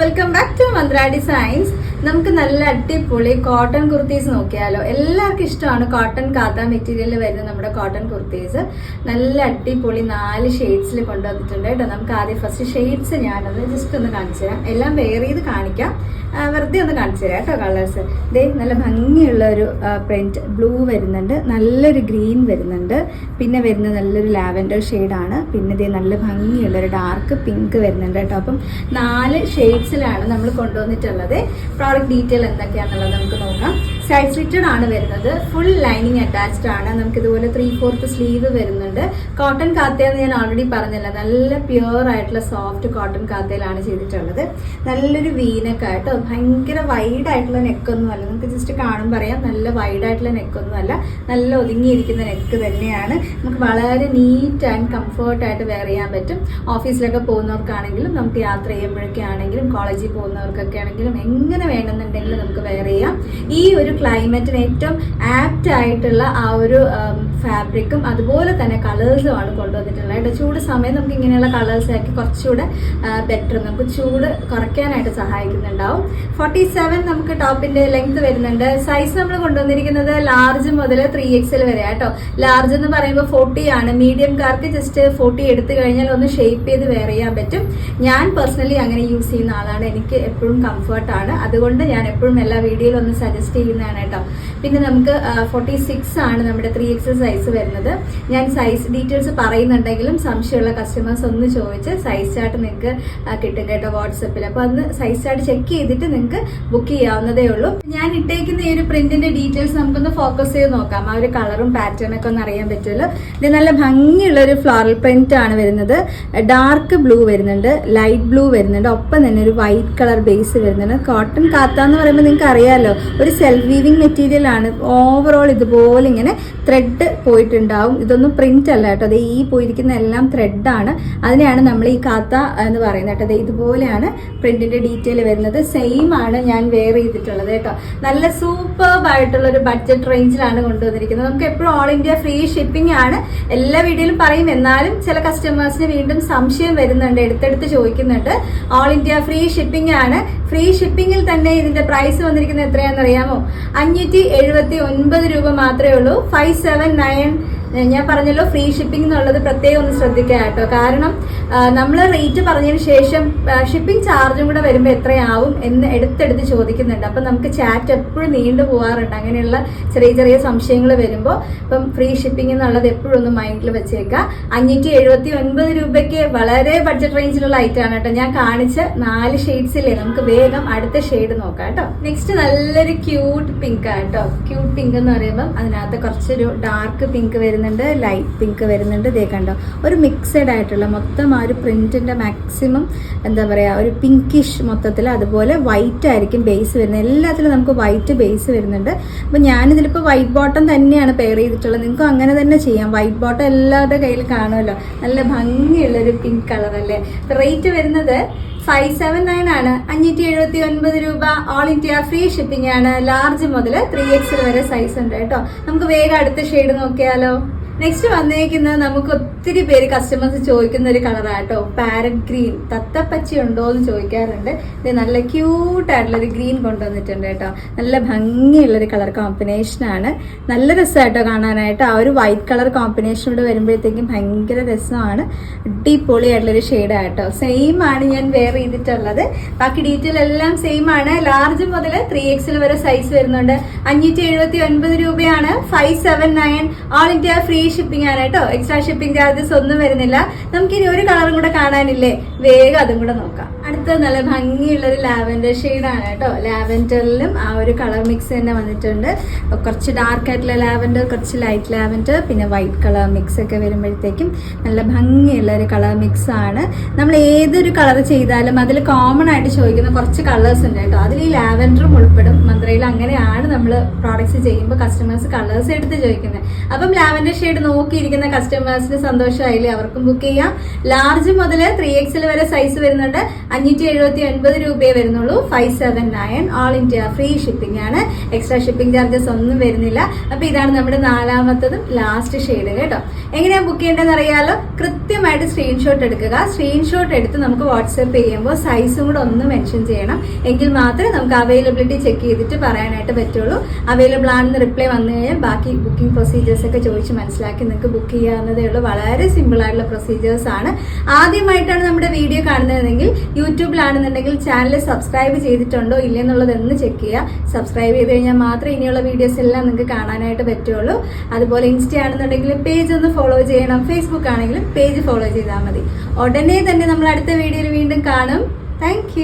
Welcome back to Mantra designs. നമുക്ക് നല്ല അടിപൊളി കോട്ടൺ കുർത്തീസ് നോക്കിയാലോ. എല്ലാവർക്കും ഇഷ്ടമാണ് കോട്ടൺ കാത്ത മെറ്റീരിയൽ വരുന്ന നമ്മുടെ കോട്ടൺ കുർത്തീസ്. നല്ല അടിപൊളി 4 ഷെയ്ഡ്സിൽ കൊണ്ടുവന്നിട്ടുണ്ട് കേട്ടോ. നമുക്ക് ആദ്യം ഫസ്റ്റ് ഷെയ്ഡ്സ് ഞാനൊന്ന് ജസ്റ്റ് ഒന്ന് കാണിച്ചു തരാം. എല്ലാം വെയർ ചെയ്ത് കാണിക്കാം, വെറുതെ ഒന്ന് കാണിച്ചു തരാം കേട്ടോ. കളേഴ്സ് ഇതേ നല്ല ഭംഗിയുള്ള ഒരു പ്രിന്റ് ബ്ലൂ വരുന്നുണ്ട്, നല്ലൊരു ഗ്രീൻ വരുന്നുണ്ട്, പിന്നെ വരുന്നത് നല്ലൊരു ലാവൻഡർ ഷെയ്ഡാണ്, പിന്നെ ഇതേ നല്ല ഭംഗിയുള്ളൊരു ഡാർക്ക് പിങ്ക് വരുന്നുണ്ട് കേട്ടോ. അപ്പം 4 ഷെയ്ഡ്സിലാണ് നമ്മൾ കൊണ്ടുവന്നിട്ടുള്ളത്. പ്രോഡക്റ്റ് ഡീറ്റെയിൽ എന്തൊക്കെയാണെന്നുള്ളത് നമുക്ക് നോക്കാം. സൈഡ് സ്ലിറ്റഡ് ആണ് വരുന്നത്, ഫുൾ ലൈനിങ് അറ്റാച്ച്ഡ് ആണ്. നമുക്ക് ഇതുപോലെ 3/4 സ്ലീവ് വരുന്നുണ്ട്. കോട്ടൺ കാത്തയെന്ന് ഞാൻ ഓൾറെഡി പറഞ്ഞല്ലോ, നല്ല പ്യുവർ ആയിട്ടുള്ള സോഫ്റ്റ് കോട്ടൺ കാത്തയിലാണ് ചെയ്തിട്ടുള്ളത്. നല്ലൊരു വീനൊക്കെ ആയിട്ടോ, ഭയങ്കര വൈഡ് ആയിട്ടുള്ള നെക്കൊന്നും അല്ല. നമുക്ക് ജസ്റ്റ് കാണുമ്പോൾ അറിയാം നല്ല വൈഡ് ആയിട്ടുള്ള നെക്കൊന്നും അല്ല, നല്ല ഒതുങ്ങിയിരിക്കുന്ന നെക്ക് തന്നെയാണ്. നമുക്ക് വളരെ നീറ്റ് ആൻഡ് കംഫർട്ടായിട്ട് വെയർ ചെയ്യാൻ പറ്റും. ഓഫീസിലൊക്കെ പോകുന്നവർക്കാണെങ്കിലും, നമുക്ക് യാത്ര ചെയ്യുമ്പോഴൊക്കെ ആണെങ്കിലും, കോളേജിൽ പോകുന്നവർക്കൊക്കെ ആണെങ്കിലും, എങ്ങനെ വേണമെന്നുണ്ടെങ്കിലും നമുക്ക് വെയർ ചെയ്യാം. ഈ ഒരു ക്ലൈമറ്റിന് ഏറ്റവും ആപ്റ്റ് ആയിട്ടുള്ള ആ ഒരു ഫാബ്രിക്കും അതുപോലെ തന്നെ കളേഴ്സുമാണ് കൊണ്ടുവന്നിട്ടുള്ളത്. ചൂട് സമയം നമുക്ക് ഇങ്ങനെയുള്ള കളേഴ്സ് ആക്കി കുറച്ചുകൂടെ ബെറ്റർ, നമുക്ക് ചൂട് കുറയ്ക്കാനായിട്ട് സഹായിക്കുന്നുണ്ടാവും. 47 നമുക്ക് ടോപ്പിന്റെ ലെങ്ത് വരുന്നുണ്ട്. സൈസ് നമ്മൾ കൊണ്ടുവന്നിരിക്കുന്നത് ലാർജ് മുതൽ 3XL വരെ കേട്ടോ. ലാർജ് എന്ന് പറയുമ്പോൾ 40 ആണ്. മീഡിയംകാർക്ക് ജസ്റ്റ് 40 എടുത്തു കഴിഞ്ഞാൽ ഒന്ന് ഷേപ്പ് ചെയ്ത് വെയർ ചെയ്യാൻ പറ്റും. ഞാൻ പേഴ്സണലി അങ്ങനെ യൂസ് ചെയ്യുന്ന ആളാണ്. എനിക്ക് എപ്പോഴും കംഫർട്ടാണ്, അതുകൊണ്ട് ഞാൻ എപ്പോഴും എല്ലാ വീഡിയോയിലും ഒന്ന് സജസ്റ്റ് ചെയ്യുന്നതാണ് കേട്ടോ. പിന്നെ നമുക്ക് 46 ആണ് നമ്മുടെ 3XL സൈസ് വരുന്നത്. ഞാൻ സൈസ് ഡീറ്റെയിൽസ് പറയുന്നുണ്ടെങ്കിലും സംശയമുള്ള കസ്റ്റമേഴ്സ് ഒന്ന് ചോദിച്ച് സൈസ് ചാർട്ട് നിങ്ങൾക്ക് കിട്ടും കേട്ടോ വാട്സപ്പിൽ. അപ്പോൾ അന്ന് സൈസ് ചാർട്ട് ചെക്ക് ചെയ്തിട്ട് നിങ്ങൾക്ക് ബുക്ക് ചെയ്യാവുന്നതേ ഉള്ളൂ. ഞാൻ ഇട്ടേക്കുന്ന ഈ ഒരു പ്രിന്റിന്റെ ഡീറ്റെയിൽസ് നമുക്കൊന്ന് ഫോക്കസ് ചെയ്ത് നോക്കാം. ആ ഒരു കളറും പാറ്റേൺ ഒക്കെ ഒന്ന് അറിയാൻ പറ്റുമല്ലോ. ഇത് നല്ല ഭംഗിയുള്ള ഒരു ഫ്ലോറൽ പ്രിന്റ് ആണ് വരുന്നത്. ഡാർക്ക് ബ്ലൂ വരുന്നുണ്ട്, ലൈറ്റ് ബ്ലൂ വരുന്നുണ്ട്, ഒപ്പം തന്നെ ഒരു വൈറ്റ് കളർ ബേസ് വരുന്നുണ്ട്. കോട്ടൺ കാത്ത എന്ന് പറയുമ്പോൾ നിങ്ങൾക്ക് അറിയാമല്ലോ, ഒരു സെൽഫ് വീവിംഗ് മെറ്റീരിയൽ ആണ്. ഓവറോൾ ഇതുപോലെ ഇങ്ങനെ ത്രെഡ് പോയിട്ടുണ്ടാവും. ഇതൊന്നും പ്രിന്റ് അല്ല കേട്ടോ, അത് ഈ പോയിരിക്കുന്ന എല്ലാം ത്രെഡാണ്. അതിനെയാണ് നമ്മൾ ഈ കാത്ത എന്ന് പറയുന്നത് കേട്ടോ. ഇതുപോലെയാണ് പ്രിന്റിന്റെ ഡീറ്റെയിൽ വരുന്നത്. സെയിം ആണ് ഞാൻ വെയർ ചെയ്തിട്ടുള്ളത് കേട്ടോ. നല്ല സൂപ്പർബ് ആയിട്ടുള്ള ഒരു ബഡ്ജറ്റ് റേഞ്ചിലാണ് കൊണ്ടുവന്നിരിക്കുന്നത്. നമുക്ക് എപ്പോഴും ഓൾ ഇന്ത്യ ഫ്രീ ഷിപ്പിംഗ് ആണ്, എല്ലാ വീഡിയോയിലും പറയും. എന്നാലും ചില കസ്റ്റമേഴ്സിന് വീണ്ടും സംശയം വരുന്നുണ്ട്, എടുത്തെടുത്ത് ചോദിക്കുന്നുണ്ട്. ഓൾ ഇന്ത്യ ഫ്രീ ഷിപ്പിംഗ് ആണ്. ഫ്രീ ഷിപ്പിംഗിൽ തന്നെ ഇതിന്റെ പ്രൈസ് വന്നിരിക്കുന്നത് എത്രയാണെന്ന് അറിയാമോ? 579 രൂപ മാത്രമേ ഉള്ളൂ. 579. ഞാൻ പറഞ്ഞല്ലോ ഫ്രീ ഷിപ്പിംഗ് എന്നുള്ളത് പ്രത്യേകം ഒന്ന് ശ്രദ്ധിക്കുക കേട്ടോ. കാരണം നമ്മൾ റേറ്റ് പറഞ്ഞതിന് ശേഷം ഷിപ്പിംഗ് ചാർജും കൂടെ വരുമ്പോൾ എത്രയാവും എന്ന് എടുത്തെടുത്ത് ചോദിക്കുന്നുണ്ട്. അപ്പം നമുക്ക് ചാറ്റ് എപ്പോഴും നീണ്ടു പോകാറുണ്ട് അങ്ങനെയുള്ള ചെറിയ ചെറിയ സംശയങ്ങൾ വരുമ്പോൾ. അപ്പം ഫ്രീ ഷിപ്പിംഗ് എന്നുള്ളത് എപ്പോഴും ഒന്ന് മൈൻഡിൽ വെച്ചേക്കുക. 579 രൂപയ്ക്ക് വളരെ ബഡ്ജറ്റ് റേഞ്ചിലുള്ള ഐറ്റമാണ് കേട്ടോ. ഞാൻ കാണിച്ച 4 ഷെയ്ഡ്സില്ലേ, നമുക്ക് വേഗം അടുത്ത ഷെയ്ഡ് നോക്കാം കേട്ടോ. നെക്സ്റ്റ് നല്ലൊരു ക്യൂട്ട് പിങ്ക് കേട്ടോ. ക്യൂട്ട് പിങ്ക് എന്ന് പറയുമ്പം അതിനകത്ത് കുറച്ചൊരു ഡാർക്ക് പിങ്ക് വരുന്നുണ്ട്, ലൈറ്റ് പിങ്ക് വരുന്നുണ്ട്. ഇതേ കണ്ടോ, ഒരു മിക്സഡ് ആയിട്ടുള്ള മൊത്തം ആ ഒരു പ്രിന്റിന്റെ മാക്സിമം എന്താ പറയാ ഒരു പിങ്കിഷ് മൊത്തത്തിൽ. അതുപോലെ വൈറ്റ് ആയിരിക്കും ബേസ് വരുന്നത്. എല്ലാത്തിലും നമുക്ക് വൈറ്റ് ബേസ് വരുന്നുണ്ട്. അപ്പൊ ഞാനിതിലിപ്പോൾ വൈറ്റ് ബോട്ടം തന്നെയാണ് പെയർ ചെയ്തിട്ടുള്ളത്. നിങ്ങൾക്ക് അങ്ങനെ തന്നെ ചെയ്യാം. വൈറ്റ് ബോട്ടം എല്ലാവരുടെ കയ്യിൽ കാണുമല്ലോ. നല്ല ഭംഗിയുള്ളൊരു പിങ്ക് കളർ അല്ലേ. റേറ്റ് വരുന്നത് 579 ആണ്. 579 രൂപ. ഓൾ ഇന്ത്യ ഫ്രീ ഷിപ്പിംഗ് ആണ്. ലാർജ് മുതൽ 3XL വരെ സൈസ് ഉണ്ട് കേട്ടോ. നമുക്ക് വേഗം അടുത്ത ഷെയ്ഡ് നോക്കിയാലോ. നെക്സ്റ്റ് വന്നേക്കുന്നത് നമുക്ക് ഒത്തിരി പേര് കസ്റ്റമേഴ്സ് ചോദിക്കുന്ന ഒരു കളറാട്ടോ, പാരറ്റ് ഗ്രീൻ. തത്തപ്പച്ച ഉണ്ടോ എന്ന് ചോദിക്കാറുണ്ട്. ഇത് നല്ല ക്യൂട്ടായിട്ടുള്ളൊരു ഗ്രീൻ കൊണ്ടുവന്നിട്ടുണ്ട് കേട്ടോ. നല്ല ഭംഗിയുള്ളൊരു കളർ കോമ്പിനേഷനാണ്. നല്ല രസമായിട്ടോ കാണാനായിട്ട്. ആ ഒരു വൈറ്റ് കളർ കോമ്പിനേഷനോട് വരുമ്പോഴത്തേക്കും ഭയങ്കര രസമാണ്. അടിപൊളിയായിട്ടുള്ളൊരു ഷെയ്ഡായിട്ടോ. സെയിം ആണ് ഞാൻ വെയർ ചെയ്തിട്ടുള്ളത്. ബാക്കി ഡീറ്റെയിൽ എല്ലാം സെയിം ആണ്. ലാർജ് മുതൽ 3XL വരെ സൈസ് വരുന്നുണ്ട്. 579 രൂപയാണ്. 579. ഓൾ ഇന്ത്യ ഫ്രീ ഷിപ്പിംഗ് ആണ് കേട്ടോ. എക്സ്ട്രാ ഷിപ്പിംഗ് ചാർജസ് ഒന്നും വരുന്നില്ല. നമുക്ക് ഇനി ഒരു കളറും കൂടെ കാണാനില്ലേ, വേഗം അതും കൂടെ നോക്കാം. അടുത്ത നല്ല ഭംഗിയുള്ള ഒരു ലാവൻഡർ ഷെയ്ഡാണ് കേട്ടോ. ലാവൻഡറിലും ആ ഒരു കളർ മിക്സ് തന്നെ വന്നിട്ടുണ്ട്. കുറച്ച് ഡാർക്ക് ആയിട്ടുള്ള ലാവൻഡർ, കുറച്ച് ലൈറ്റ് ലാവൻഡർ, പിന്നെ വൈറ്റ് കളർ മിക്സ് ഒക്കെ വരുമ്പോഴത്തേക്കും നല്ല ഭംഗിയുള്ള ഒരു കളർ മിക്സ് ആണ്. നമ്മൾ ഏതൊരു കളർ ചെയ്താലും അതിൽ കോമൺ ആയിട്ട് ചോദിക്കുന്ന കുറച്ച് കളേഴ്സ് ഉണ്ട് കേട്ടോ. അതിൽ ഈ ലാവൻഡറും ഉൾപ്പെടും. മന്ത്രയിൽ അങ്ങനെയാണ് നമ്മൾ പ്രോഡക്ട്സ് ചെയ്യുമ്പോൾ കസ്റ്റമേഴ്സ് കളേഴ്സ് എടുത്ത് ചോദിക്കുന്നത്. അപ്പം ലാവൻഡർ ഷെയ്ഡ് നോക്കിയിരിക്കുന്ന കസ്റ്റമേഴ്സിന് സന്തോഷമായില്ലേ, അവർക്കും ബുക്ക് ചെയ്യാം. ലാർജ് മുതൽ 3XL വരെ സൈസ് വരുന്നുണ്ട്. 579 രൂപയെ വരുന്നുള്ളൂ. 579 ഓൾ ഇന്ത്യ ഫ്രീ ഷിപ്പിംഗ് ആണ്. എക്സ്ട്രാ ഷിപ്പിംഗ് ചാർജസ് ഒന്നും വരുന്നില്ല. അപ്പൊ ഇതാണ് നമ്മുടെ 4ാമത്തതും ലാസ്റ്റ് ഷെയ്ഡ് കേട്ടോ. എങ്ങനെയാ ബുക്ക് ചെയ്യേണ്ടതെന്ന് അറിയാലോ? കൃത്യമായിട്ട് സ്ക്രീൻഷോട്ട് എടുക്കുക. സ്ക്രീൻഷോട്ട് എടുത്ത് നമുക്ക് വാട്സ്ആപ്പ് ചെയ്യുമ്പോൾ സൈസും കൂടെ ഒന്ന് മെൻഷൻ ചെയ്യണം. എങ്കിൽ മാത്രമേ നമുക്ക് അവൈലബിലിറ്റി ചെക്ക് ചെയ്തിട്ട് പറയാനായിട്ട് പറ്റുള്ളൂ. അവൈലബിൾ ആണെന്ന് റിപ്ലൈ വന്നു കഴിഞ്ഞാൽ ബാക്കി ബുക്കിംഗ് പ്രൊസീജിയേഴ്സ് ഒക്കെ ചോദിച്ച് മനസ്സിലാക്കി നിങ്ങൾക്ക് ബുക്ക് ചെയ്യാവുന്നതേ ഉള്ളൂ. വളരെ സിമ്പിൾ ആയിട്ടുള്ള പ്രൊസീജിയേഴ്സ് ആണ്. ആദ്യമായിട്ടാണ് നമ്മുടെ വീഡിയോ കാണുന്നതെങ്കിൽ യൂട്യൂബിലാണെന്നുണ്ടെങ്കിൽ ചാനൽ സബ്സ്ക്രൈബ് ചെയ്തിട്ടുണ്ടോ ഇല്ലെന്നുള്ളതെന്ന് ചെക്ക് ചെയ്യുക. സബ്സ്ക്രൈബ് ചെയ്ത് കഴിഞ്ഞാൽ മാത്രമേ ഇനിയുള്ള വീഡിയോസ് എല്ലാം നിങ്ങൾക്ക് കാണാനായിട്ട് പറ്റുള്ളൂ. അതുപോലെ ഇൻസ്റ്റ ആണെന്നുണ്ടെങ്കിൽ പേജ് ഒന്ന് ഫോളോ ചെയ്യണം. ഫേസ്ബുക്ക് ആണെങ്കിലും പേജ് ഫോളോ ചെയ്താൽ മതി. ഉടനെ തന്നെ നമ്മൾ അടുത്ത വീഡിയോയിൽ വീണ്ടും കാണും. താങ്ക്